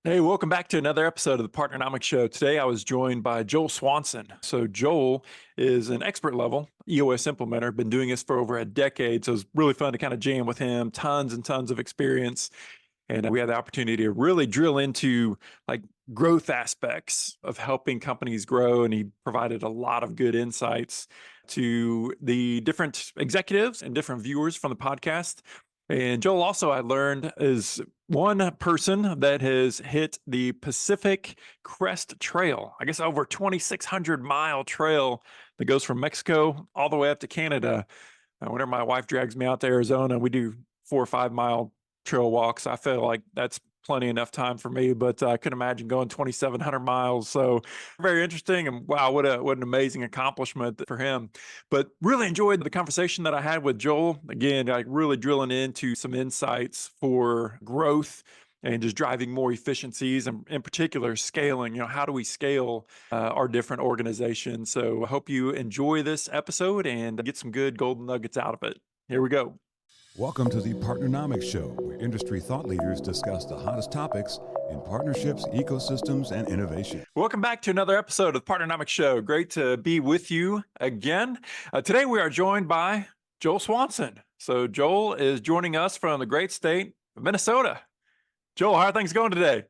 Hey, welcome back to another episode of the Partnernomics Show. Today I was joined by Joel Swanson. So Joel is an expert level EOS implementer, been doing this for over a decade. So it's really fun to kind of jam with him, tons and tons of experience. And we had the opportunity to really drill into like growth aspects of helping companies grow. And he provided a lot of good insights to the different executives and different viewers from the podcast. And Joel also, I learned, is one person that has hit the Pacific Crest Trail, I guess over 2,600-mile trail that goes from Mexico all the way up to Canada. Whenever my wife drags me out to Arizona, we do 4 or 5 mile trail walks. I feel like that's plenty enough time for me, but I couldn't imagine going 2,700 miles. So very interesting. And wow, what an amazing accomplishment for him. But really enjoyed the conversation that I had with Joel. Again, like really drilling into some insights for growth and just driving more efficiencies and in particular scaling. How do we scale our different organizations? So I hope you enjoy this episode and get some good golden nuggets out of it. Here we go. Welcome to the Partnernomics Show, where industry thought leaders discuss the hottest topics in partnerships, ecosystems, and innovation. Welcome back to another episode of the Partnernomics Show. Great to be with you again. Today we are joined by Joel Swanson. So Joel is joining us from the great state of Minnesota. Joel, how are things going today?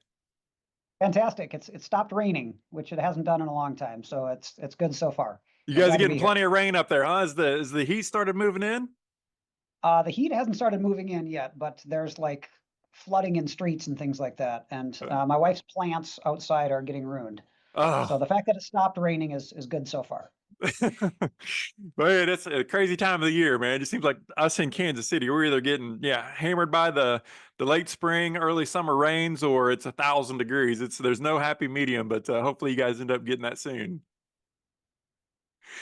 Fantastic. It stopped raining, which it hasn't done in a long time. So it's good so far. You guys are getting plenty of rain up there, huh? Has the heat started moving in? The heat hasn't started moving in yet, but there's like flooding in streets and things like that. And my wife's plants outside are getting ruined. So the fact that it stopped raining is good so far. Man, it's a crazy time of the year, man. It just seems like us in Kansas City, we're either getting hammered by the late spring, early summer rains, or it's 1,000 degrees. There's no happy medium, but hopefully you guys end up getting that soon.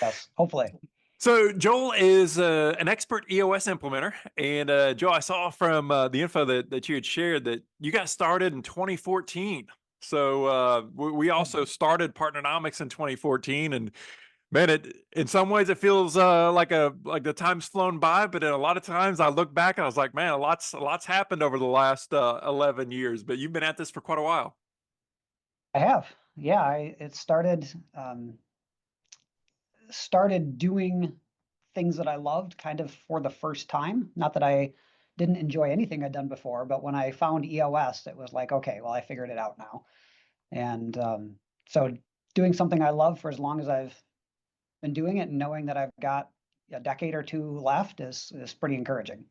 Yes, hopefully. So Joel is an expert EOS implementer. And Joel, I saw from the info that you had shared that you got started in 2014. So we also started Partnernomics in 2014. And man, in some ways it feels like the time's flown by, but in a lot of times I look back and I was like, man, a lot's happened over the last 11 years, but you've been at this for quite a while. I have. Yeah, it started doing things that I loved kind of for the first time. Not that I didn't enjoy anything I'd done before, but when I found EOS, it was like, okay, well, I figured it out now. And so doing something I love for as long as I've been doing it and knowing that I've got a decade or two left is pretty encouraging.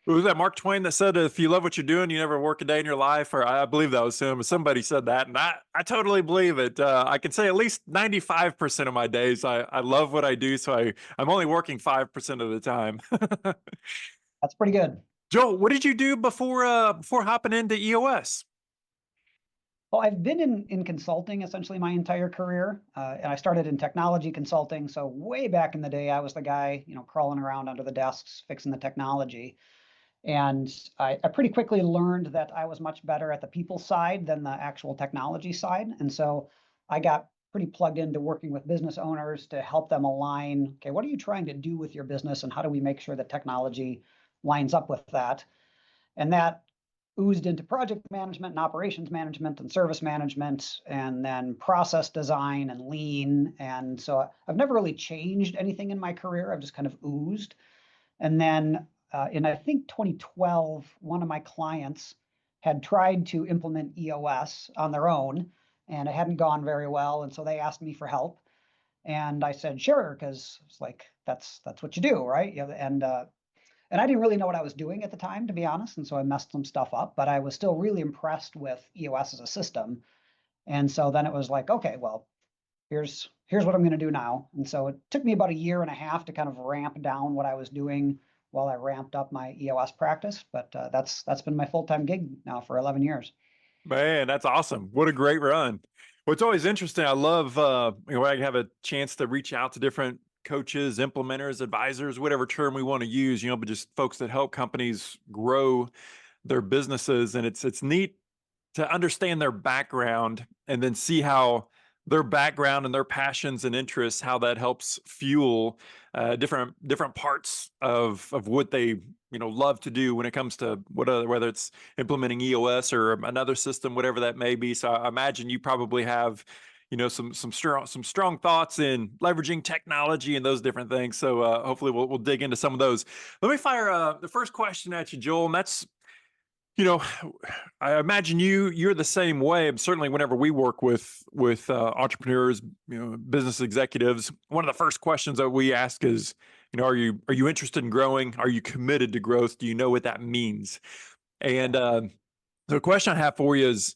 Was that Mark Twain that said, if you love what you're doing, you never work a day in your life? Or I believe that was him. Somebody said that, and I totally believe it. I can say at least 95% of my days, I love what I do. So I'm only working 5% of the time. That's pretty good. Joel, what did you do before hopping into EOS? Well, I've been in consulting essentially my entire career, and I started in technology consulting. So way back in the day, I was the guy, crawling around under the desks, fixing the technology. And I pretty quickly learned that I was much better at the people side than the actual technology side. And so I got pretty plugged into working with business owners to help them align, okay, what are you trying to do with your business and how do we make sure that technology lines up with that? And that oozed into project management and operations management and service management, and then process design and lean. And so I've never really changed anything in my career. I've just kind of oozed. And then in, I think, 2012, one of my clients had tried to implement EOS on their own, and it hadn't gone very well. And so they asked me for help. And I said, sure, because it's like, that's what you do, right? And I didn't really know what I was doing at the time, to be honest. And so I messed some stuff up, but I was still really impressed with EOS as a system. And so then it was like, okay, well, here's what I'm going to do now. And so it took me about 1.5 years to kind of ramp down what I was doing while I ramped up my EOS practice. But that's been my full-time gig now for 11 years. Man, that's awesome. What a great run. Well, it's always interesting. I love when I have a chance to reach out to different coaches, implementers, advisors, whatever term we want to use, but just folks that help companies grow their businesses. And it's neat to understand their background and then see how their background and their passions and interests, how that helps fuel different parts of what they love to do when it comes to whether it's implementing EOS or another system, whatever that may be. So I imagine you probably have some strong thoughts in leveraging technology and those different things. So hopefully we'll dig into some of those. Let me fire the first question at you, Joel, and that's, you know, I imagine you're the same way. Certainly, whenever we work with entrepreneurs, business executives, one of the first questions that we ask is, are you interested in growing? Are you committed to growth? Do you know what that means? And the question I have for you is,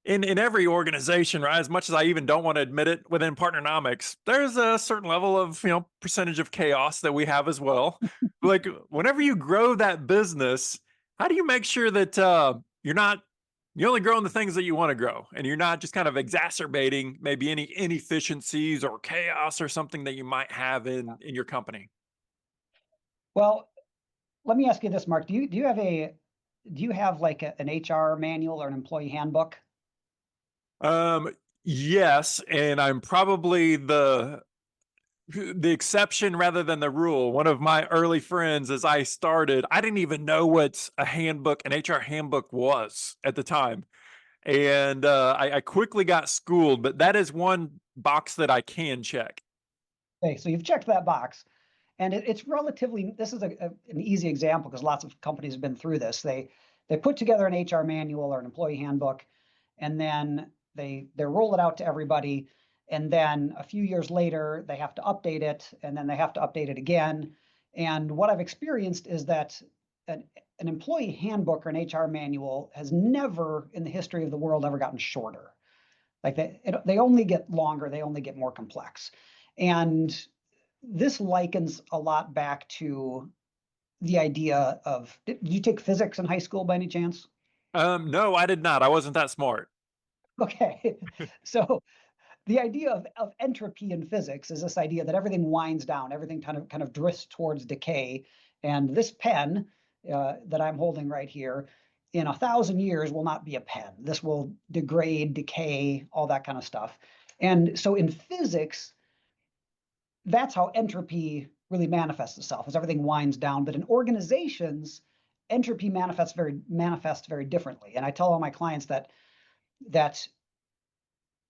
in every organization, right? As much as I even don't want to admit it, within Partnernomics, there's a certain level of percentage of chaos that we have as well. Like whenever you grow that business, how do you make sure that you're only growing the things that you want to grow, and you're not just kind of exacerbating maybe any inefficiencies or chaos or something that you might have in your company? Well, let me ask you this, Mark. Do you have like an HR manual or an employee handbook? Yes, and I'm probably the exception rather than the rule. One of my early friends, as I started, I didn't even know what an HR handbook was at the time. And I quickly got schooled, but that is one box that I can check. Okay, so you've checked that box. And it's relatively, this is an easy example because lots of companies have been through this. They put together an HR manual or an employee handbook, and then they roll it out to everybody. And then a few years later, they have to update it, and then they have to update it again. And what I've experienced is that an employee handbook or an HR manual has never in the history of the world ever gotten shorter. Like they only get longer, they only get more complex. And this likens a lot back to the idea of, did you take physics in high school by any chance? No, I did not. I wasn't that smart. Okay. So the idea of entropy in physics is this idea that everything winds down, everything kind of drifts towards decay. And this pen that I'm holding right here, in 1,000 years will not be a pen. This will degrade, decay, all that kind of stuff. And so in physics, that's how entropy really manifests itself as everything winds down. But in organizations, entropy manifests very differently. And I tell all my clients that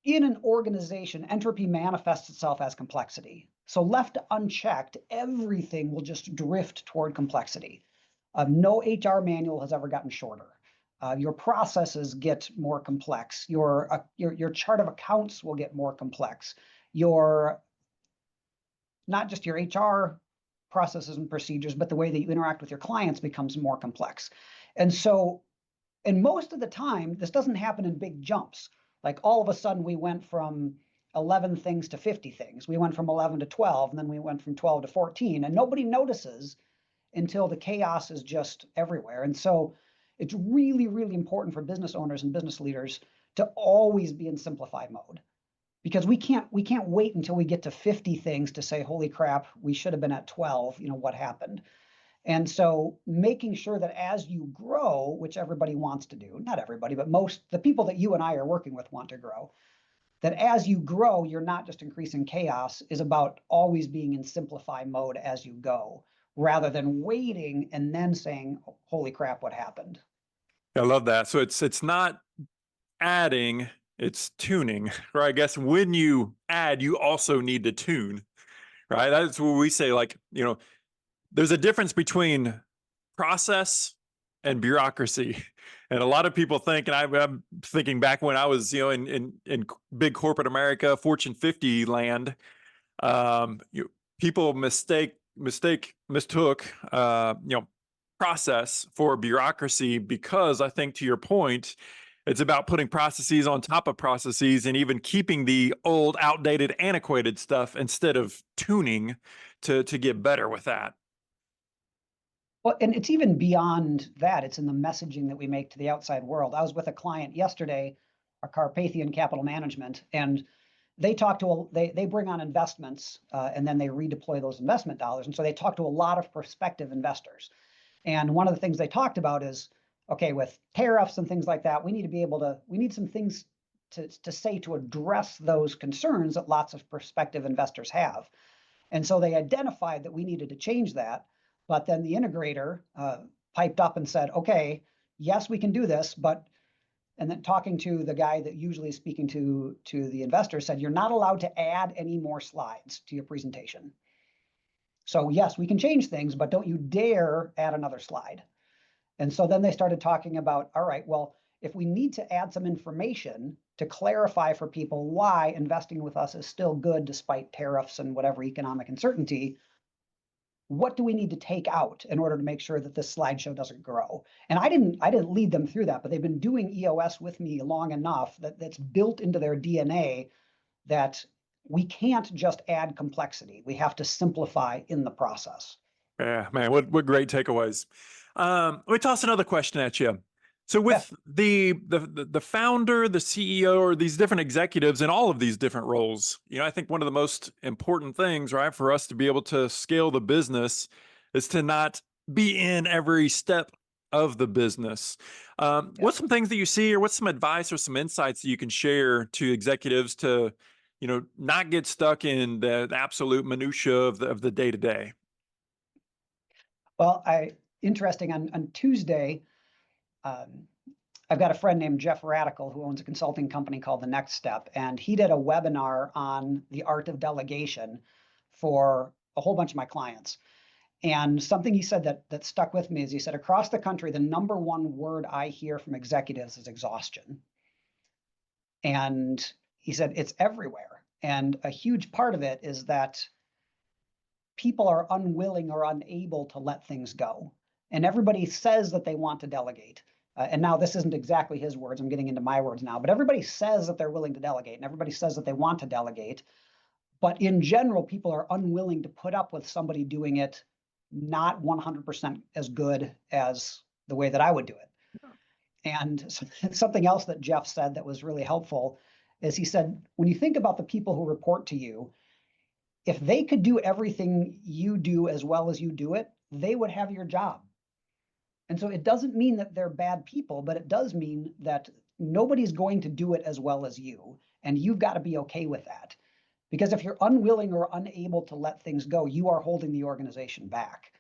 in an organization, entropy manifests itself as complexity. So left unchecked, everything will just drift toward complexity. No HR manual has ever gotten shorter. Your processes get more complex. Your chart of accounts will get more complex. Not just your HR processes and procedures, but the way that you interact with your clients becomes more complex. And so, and most of the time, this doesn't happen in big jumps. Like all of a sudden we went from 11 things to 50 things. We went from 11 to 12, and then we went from 12 to 14, and nobody notices until the chaos is just everywhere. And so it's really, really important for business owners and business leaders to always be in simplify mode, because we can't wait until we get to 50 things to say, holy crap, we should have been at 12, what happened? And so making sure that as you grow, which everybody wants to do, not everybody, but most the people that you and I are working with want to grow, that as you grow, you're not just increasing chaos, is about always being in simplify mode as you go, rather than waiting and then saying, holy crap, what happened? I love that. So it's not adding, it's tuning, right? I guess when you add, you also need to tune, right? That's what we say, like, there's a difference between process and bureaucracy. And a lot of people think, and I'm thinking back when I was, in big corporate America, Fortune 50 land, people mistook, process for bureaucracy, because I think, to your point, it's about putting processes on top of processes and even keeping the old, outdated, antiquated stuff instead of tuning to get better with that. Well, and it's even beyond that. It's in the messaging that we make to the outside world. I was with a client yesterday, our Carpathian Capital Management, and they they bring on investments and then they redeploy those investment dollars. And so they talk to a lot of prospective investors. And one of the things they talked about is, okay, with tariffs and things like that, we need some things to say to address those concerns that lots of prospective investors have. And so they identified that we needed to change that. But then the integrator piped up and said, okay, yes, we can do this, but, and then talking to the guy that usually is speaking to the investor said, you're not allowed to add any more slides to your presentation. So yes, we can change things, but don't you dare add another slide. And so then they started talking about, all right, well, if we need to add some information to clarify for people why investing with us is still good despite tariffs and whatever economic uncertainty, what do we need to take out in order to make sure that this slideshow doesn't grow? And I didn't lead them through that, but they've been doing EOS with me long enough that that's built into their DNA that we can't just add complexity. We have to simplify in the process. Yeah, man, what great takeaways. Let me toss another question at you. So with the founder, the CEO, or these different executives in all of these different roles, I think one of the most important things, right, for us to be able to scale the business is to not be in every step of the business. What's some things that you see, or what's some advice or some insights that you can share to executives to, not get stuck in the absolute minutia of the day to day? Well, interesting, on Tuesday, I've got a friend named Jeff Radical who owns a consulting company called The Next Step, and he did a webinar on the art of delegation for a whole bunch of my clients. And something he said that stuck with me is he said, across the country, the number one word I hear from executives is exhaustion. And he said, it's everywhere. And a huge part of it is that people are unwilling or unable to let things go. And everybody says that they want to delegate. And now this isn't exactly his words, I'm getting into my words now, but everybody says that they're willing to delegate and everybody says that they want to delegate. But in general, people are unwilling to put up with somebody doing it not 100% as good as the way that I would do it. And something else that Jeff said that was really helpful is he said, when you think about the people who report to you, if they could do everything you do as well as you do it, they would have your job. And so it doesn't mean that they're bad people, but it does mean that nobody's going to do it as well as you. And you've got to be okay with that. Because if you're unwilling or unable to let things go, you are holding the organization back.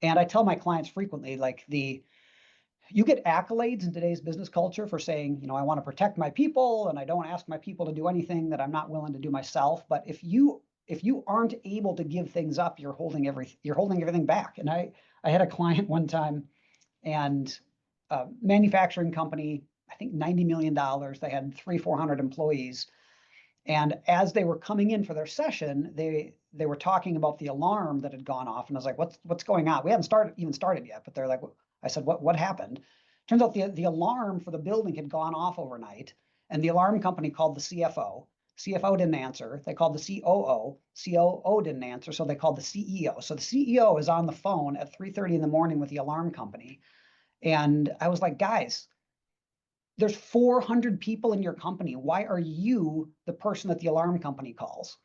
And I tell my clients frequently, like you get accolades in today's business culture for saying, I want to protect my people and I don't ask my people to do anything that I'm not willing to do myself. But if you aren't able to give things up, you're holding everything back. And I had a client one time, and a manufacturing company, I think $90 million. They had 300-400 employees. And as they were coming in for their session, they were talking about the alarm that had gone off. And I was like, what's going on? We hadn't even started yet, but they're like, I said, what happened? Turns out the alarm for the building had gone off overnight. And the alarm company called the CFO. CFO didn't answer. They called the COO. COO didn't answer. So they called the CEO. So the CEO is on the phone at 3:30 in the morning with the alarm company. And I was like, guys, there's 400 people in your company. Why are you the person that the alarm company calls?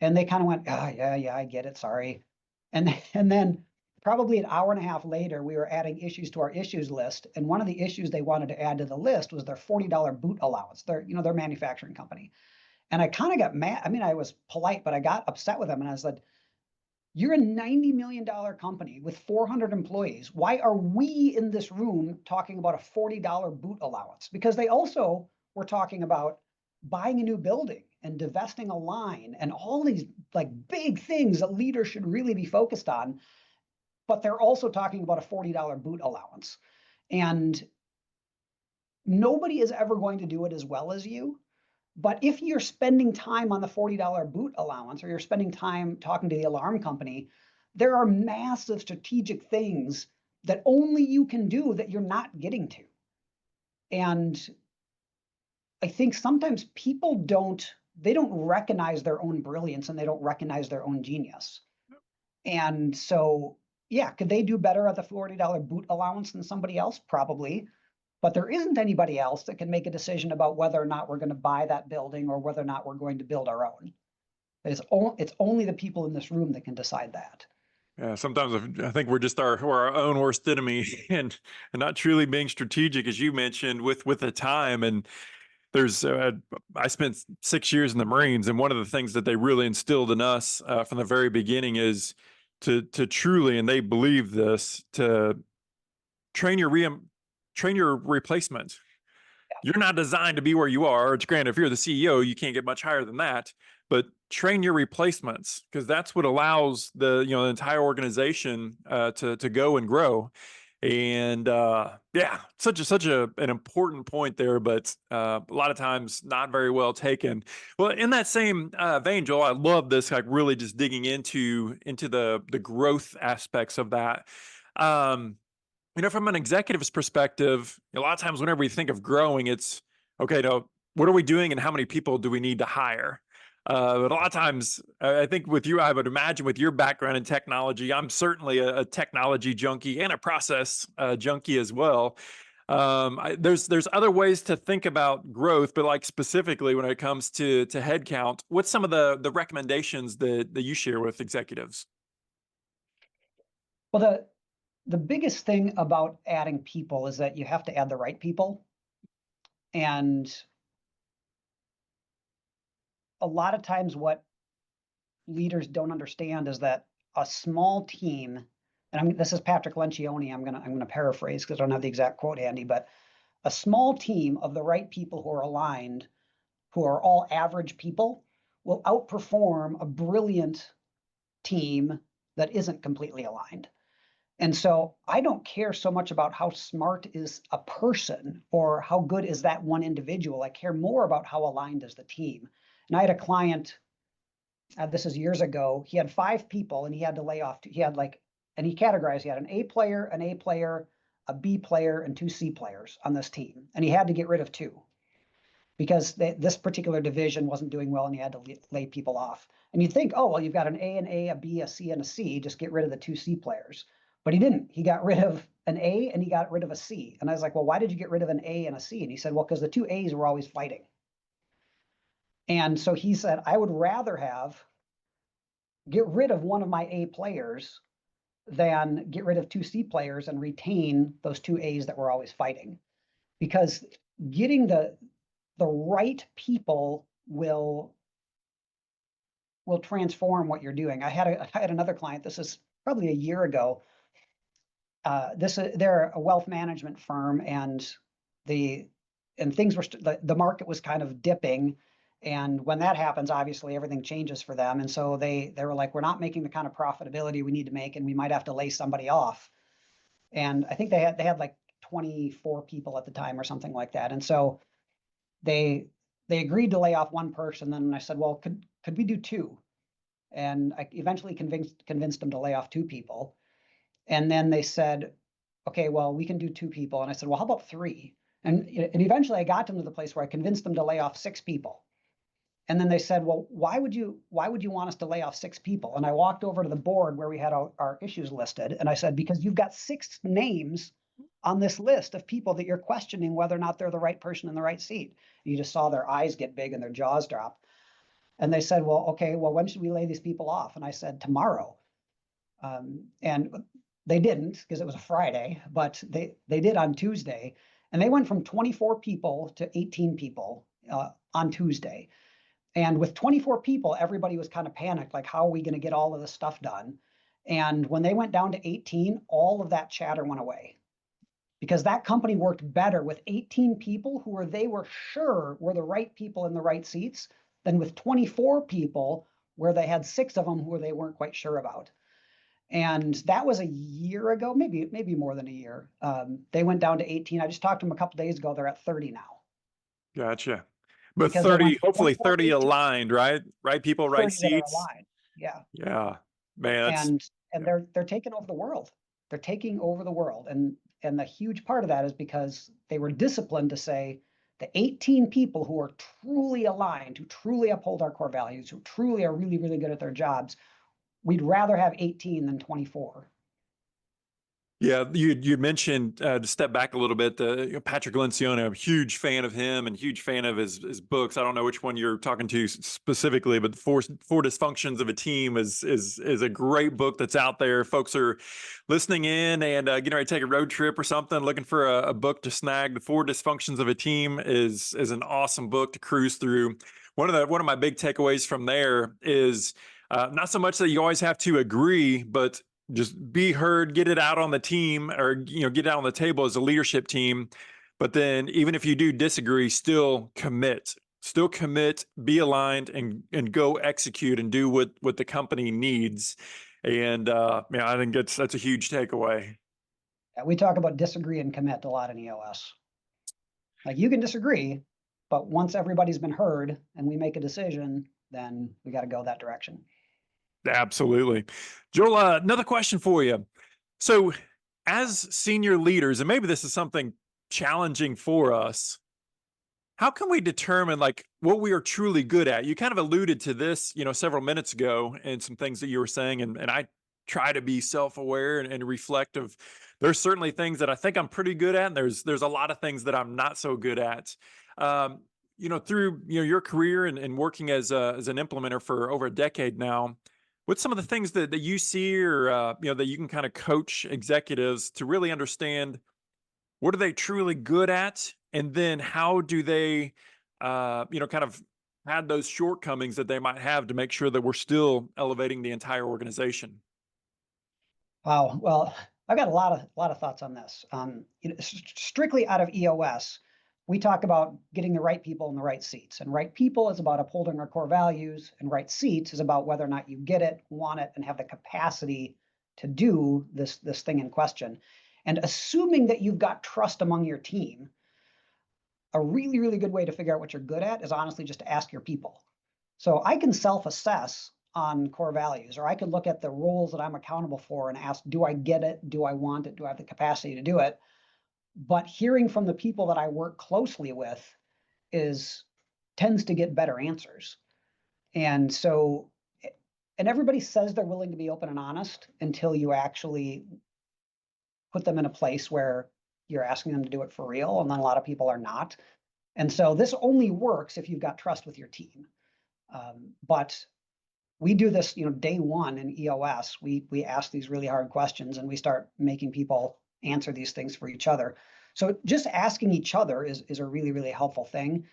And they kind of went, yeah, I get it. Sorry. And then probably an hour and a half later, we were adding issues to our issues list. And one of the issues they wanted to add to the list was their $40 boot allowance. Their manufacturing company. And I kind of got mad. I mean, I was polite, but I got upset with them. And I said, you're a $90 million company with 400 employees. Why are we in this room talking about a $40 boot allowance? Because they also were talking about buying a new building and divesting a line and all these like big things that leaders should really be focused on. But they're also talking about a $40 boot allowance. And nobody is ever going to do it as well as you. But if you're spending time on the $40 boot allowance, or you're spending time talking to the alarm company, there are massive strategic things that only you can do that you're not getting to. And I think sometimes people don't recognize their own brilliance and they don't recognize their own genius. And so, yeah, could they do better at the $40 boot allowance than somebody else? Probably. But there isn't anybody else that can make a decision about whether or not we're going to buy that building or whether or not we're going to build our own. It's only the people in this room that can decide that. Yeah, sometimes I think we're just we're our own worst enemy, and not truly being strategic, as you mentioned, with the time. And there's I spent 6 years in the Marines, and one of the things that they really instilled in us from the very beginning is to truly, and they believe this, to train your replacement. You're not designed to be where you are. It's granted, if you're the CEO, you can't get much higher than that, but train your replacements, because that's what allows the entire organization to go and grow. And yeah, such an important point there, but a lot of times not very well taken. Well, in that same vein, Joel, I love this, like really just digging into the growth aspects of that. From an executive's perspective, a lot of times whenever we think of growing, it's okay, now what are we doing and how many people do we need to hire? But a lot of times, I think with you, I would imagine with your background in technology, I'm certainly a technology junkie and a process junkie as well. There's other ways to think about growth, but like specifically when it comes to headcount, what's some of the recommendations that you share with executives? Well, the biggest thing about adding people is that you have to add the right people. And a lot of times what leaders don't understand is that a small team, and this is Patrick Lencioni, I'm gonna paraphrase because I don't have the exact quote handy, but a small team of the right people who are aligned, who are all average people, will outperform a brilliant team that isn't completely aligned. And so I don't care so much about how smart is a person or how good is that one individual. I care more about how aligned is the team. And I had a client, this is years ago, he had 5 people and he had to lay off. And he categorized, he had an A player, a B player, and 2 C players on this team. And he had to get rid of 2 because this particular division wasn't doing well and he had to lay people off. And you'd think, oh, well, you've got an A, a B, a C, and a C, just get rid of the 2 C players. But he didn't. He got rid of an A and he got rid of a C. And I was like, well, why did you get rid of an A and a C? And he said, well, because the 2 A's were always fighting. And so he said, I would rather get rid of one of my A players than get rid of 2 C players and retain those 2 A's that were always fighting. Because getting the right people will transform what you're doing. I had another client, this is probably a year ago. They're a wealth management firm, and things were the market was kind of dipping, and when that happens, obviously everything changes for them. And so they were like, we're not making the kind of profitability we need to make, and we might have to lay somebody off. And I think they had like 24 people at the time or something like that. And so they agreed to lay off 1 person. Then I said, well, could we do 2? And I eventually convinced them to lay off 2 people. And then they said, okay, well, we can do 2 people. And I said, well, how about 3? And eventually I got them to the place where I convinced them to lay off 6 people. And then they said, well, why would you want us to lay off 6 people? And I walked over to the board where we had our issues listed. And I said, because you've got 6 names on this list of people that you're questioning whether or not they're the right person in the right seat. You just saw their eyes get big and their jaws drop. And they said, well, okay, well, when should we lay these people off? And I said, tomorrow. And they didn't, because it was a Friday, but they did on Tuesday. And they went from 24 people to 18 people on Tuesday. And with 24 people, everybody was kind of panicked, like, how are we going to get all of this stuff done? And when they went down to 18, all of that chatter went away, because that company worked better with 18 people who they were sure were the right people in the right seats than with 24 people where they had 6 of them who they weren't quite sure about. And that was a year ago, maybe more than a year. They went down to 18. I just talked to them a couple days ago. They're at 30 now. Gotcha. But Because 30, hopefully 30 aligned, right? Right people, right 30 that are seats. aligned. Yeah. Yeah, man. And they're taking over the world. They're taking over the world. And the huge part of that is because they were disciplined to say the 18 people who are truly aligned, who truly uphold our core values, who truly are really, really good at their jobs, we'd rather have 18 than 24. Yeah, you mentioned to step back a little bit. Patrick Lencioni, I'm a huge fan of him and huge fan of his books. I don't know which one you're talking to specifically, but the four dysfunctions of a team is a great book that's out there. Folks are listening in and getting ready to take a road trip or something, looking for a book to snag. The Four Dysfunctions of a Team is an awesome book to cruise through. One of my big takeaways from there is not so much that you always have to agree, but just be heard, get it out on the team, or get it out on the table as a leadership team. But then even if you do disagree, still commit, be aligned, and go execute and do what the company needs. And I think that's a huge takeaway. Yeah, we talk about disagree and commit a lot in EOS. Like, you can disagree, but once everybody's been heard and we make a decision, then we got to go that direction. Absolutely. Joel, another question for you. So as senior leaders, and maybe this is something challenging for us, how can we determine like what we are truly good at? You kind of alluded to this, several minutes ago, and some things that you were saying, and I try to be self-aware and reflective. There's certainly things that I think I'm pretty good at, and there's a lot of things that I'm not so good at. Through your career and working as an implementer for over a decade now, what's some of the things that you see, or that you can kind of coach executives to really understand what are they truly good at, and then how do they, kind of add those shortcomings that they might have to make sure that we're still elevating the entire organization? Wow. Well, I've got a lot of thoughts on this. Strictly out of EOS, we talk about getting the right people in the right seats, and right people is about upholding our core values, and right seats is about whether or not you get it, want it, and have the capacity to do this thing in question. And assuming that you've got trust among your team, a really, really good way to figure out what you're good at is honestly just to ask your people. So I can self-assess on core values, or I could look at the roles that I'm accountable for and ask, do I get it? Do I want it? Do I have the capacity to do it? But hearing from the people that I work closely with tends to get better answers. And so, and everybody says they're willing to be open and honest until you actually put them in a place where you're asking them to do it for real, and then a lot of people are not. And so this only works if you've got trust with your team. But we do this, day one in EOS. We ask these really hard questions, and we start making people answer these things for each other. So just asking each other is a really, really helpful thing.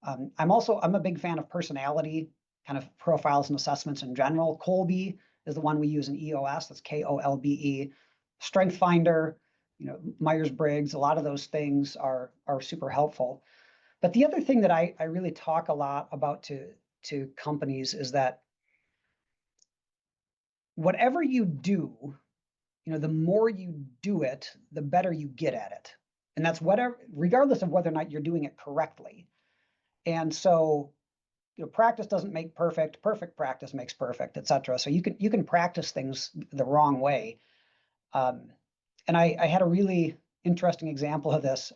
I'm a big fan of personality kind of profiles and assessments in general. Kolbe is the one we use in EOS. That's KOLBE. Strength Finder, Myers-Briggs, a lot of those things are super helpful. But the other thing that I really talk a lot about to companies is that whatever you do, the more you do it, the better you get at it. And that's regardless of whether or not you're doing it correctly. And so, practice doesn't make perfect. Perfect practice makes perfect, et cetera. So you can practice things the wrong way. And I had a really interesting example of this.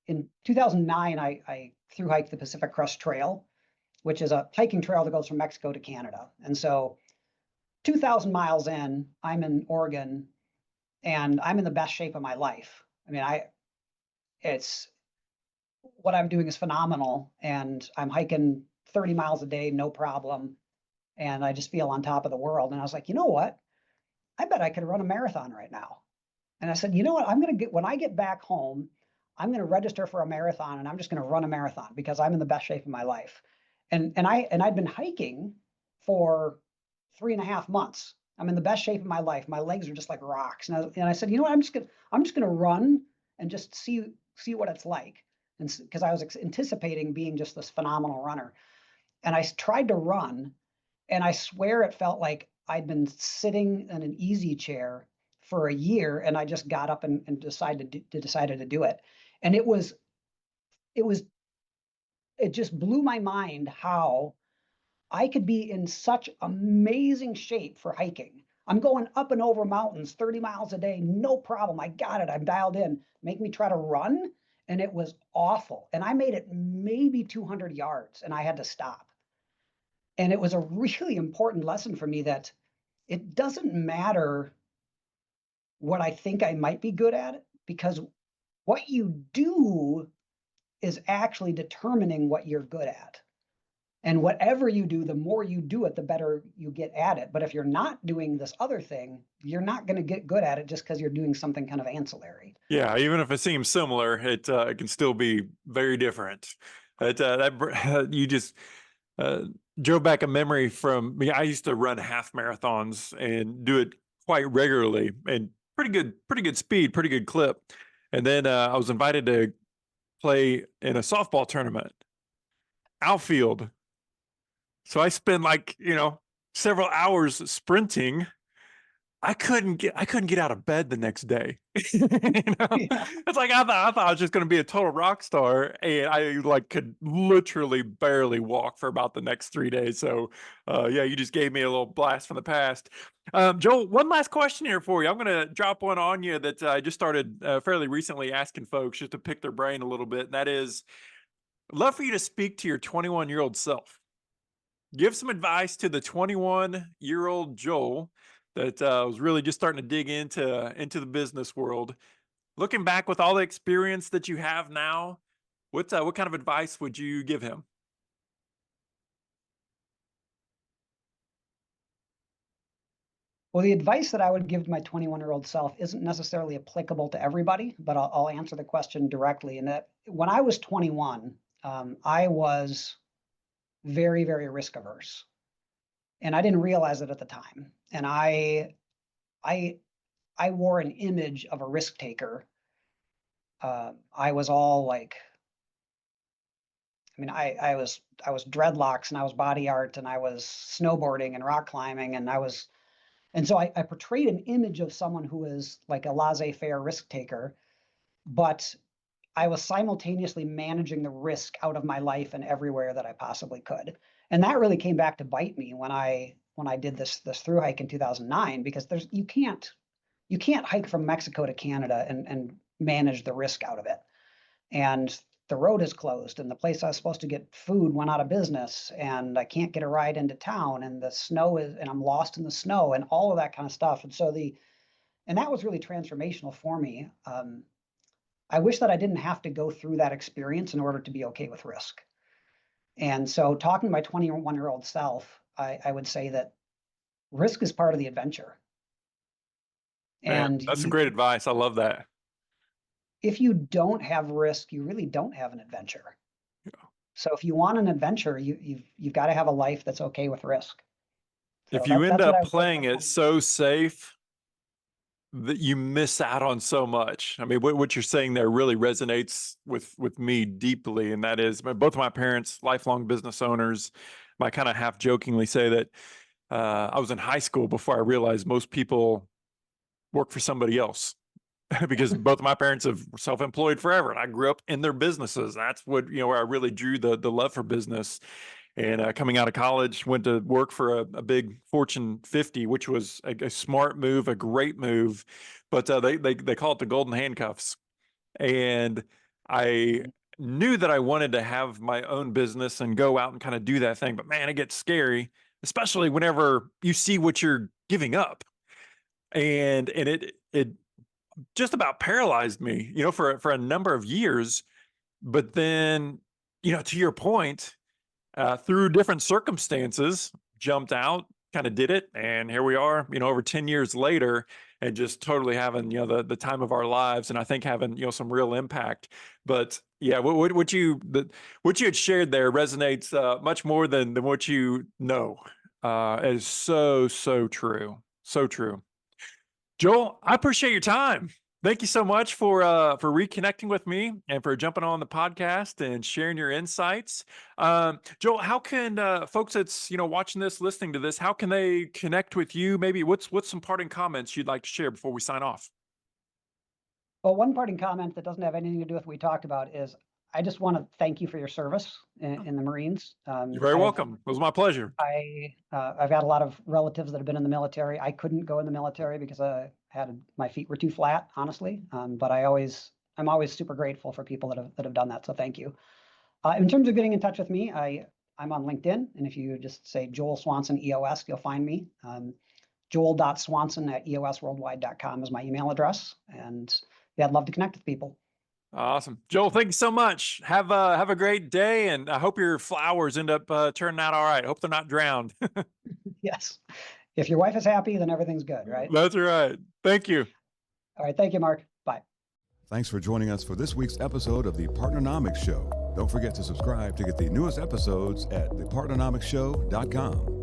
In 2009, I thru hiked the Pacific Crest Trail, which is a hiking trail that goes from Mexico to Canada. And so 2,000 miles in, I'm in Oregon, and I'm in the best shape of my life. I mean, it's what I'm doing is phenomenal, and I'm hiking 30 miles a day, no problem. And I just feel on top of the world. And I was like, you know what? I bet I could run a marathon right now. And I said, you know what? When I get back home, I'm going to register for a marathon, and I'm just going to run a marathon because I'm in the best shape of my life. And I'd been hiking for 3.5 months. I'm in the best shape of my life. My legs are just like rocks. And I said, you know what? I'm just going to run and just see what it's like. And because I was anticipating being just this phenomenal runner. And I tried to run, and I swear it felt like I'd been sitting in an easy chair for a year, and I just got up and decided to do it. And it just blew my mind how I could be in such amazing shape for hiking. I'm going up and over mountains 30 miles a day, no problem. I got it. I'm dialed in. Make me try to run, and it was awful. And I made it maybe 200 yards, and I had to stop. And it was a really important lesson for me that it doesn't matter what I think I might be good at, because what you do is actually determining what you're good at. And whatever you do, the more you do it, the better you get at it. But if you're not doing this other thing, you're not going to get good at it just because you're doing something kind of ancillary. Yeah, even if it seems similar, it can still be very different. You just drove back a memory from me. I used to run half marathons and do it quite regularly, and pretty good speed, pretty good clip. And then I was invited to play in a softball tournament, outfield. So I spent like, several hours sprinting. I couldn't get out of bed the next day. Yeah. It's like I thought I was just going to be a total rock star, and I like could literally barely walk for about the next 3 days. So, yeah, you just gave me a little blast from the past. Joel, one last question here for you. I'm going to drop one on you that I just started fairly recently asking folks just to pick their brain a little bit, and that is, I'd love for you to speak to your 21-year-old self. Give some advice to the 21-year-old Joel that was really just starting to dig into the business world. Looking back with all the experience that you have now, what kind of advice would you give him? Well, the advice that I would give to my 21-year-old self isn't necessarily applicable to everybody, but I'll answer the question directly. And that when I was 21, I was very, very risk averse, and I didn't realize it at the time. And I wore an image of a risk taker. I was all like, I mean, I was dreadlocks, and I was body art, and I was snowboarding and rock climbing, and so I portrayed an image of someone who was like a laissez-faire risk taker, but I was simultaneously managing the risk out of my life and everywhere that I possibly could. And that really came back to bite me when I did this through hike in 2009, because you can't hike from Mexico to Canada and manage the risk out of it. And the road is closed, and the place I was supposed to get food went out of business, and I can't get a ride into town, and I'm lost in the snow, and all of that kind of stuff. And so and that was really transformational for me. I wish that I didn't have to go through that experience in order to be okay with risk. And so talking to my 21-year-old self, I would say that risk is part of the adventure. Man, And that's some great advice. I love that. if you don't have risk, you really don't have an adventure. Yeah. So if you want an adventure, you've got to have a life that's okay with risk. So If you end that's what I up would say to playing my it so safe that you miss out on so much. I mean, what you're saying there really resonates with me deeply, and that is, both of my parents, lifelong business owners. I kind of half jokingly say that I was in high school before I realized most people work for somebody else. Because both of my parents have self-employed forever, and I grew up in their businesses. That's what, where I really drew the love for business. And coming out of college, went to work for a big Fortune 50, which was a smart move, a great move, but they call it the golden handcuffs. And I knew that I wanted to have my own business and go out and kind of do that thing. But man, it gets scary, especially whenever you see what you're giving up. And it just about paralyzed me, for a number of years. But then, to your point, through different circumstances, jumped out, kind of did it, and here we are, over 10 years later, and just totally having, the time of our lives, and I think having, some real impact. But yeah, what you had shared there resonates much more than what you know. It is so true, so true. Joel, I appreciate your time. Thank you so much for reconnecting with me and for jumping on the podcast and sharing your insights. Joel, how can folks that's watching this, listening to this, how can they connect with you? Maybe what's some parting comments you'd like to share before we sign off? Well, one parting comment that doesn't have anything to do with what we talked about is I just want to thank you for your service in the Marines. You're very welcome. It was my pleasure. I've got a lot of relatives that have been in the military. I couldn't go in the military because my feet were too flat, honestly. But I'm always super grateful for people that have done that. So thank you. In terms of getting in touch with me, I'm on LinkedIn, and if you just say Joel Swanson EOS, you'll find me. joel.swanson@eosworldwide.com is my email address. And yeah, I'd love to connect with people. Awesome. Joel, thank you so much. Have a great day, and I hope your flowers end up turning out all right. I hope they're not drowned. Yes. If your wife is happy, then everything's good, right? That's right. Thank you. All right. Thank you, Mark. Bye. Thanks for joining us for this week's episode of the Partnernomics Show. Don't forget to subscribe to get the newest episodes at thepartnernomicsshow.com.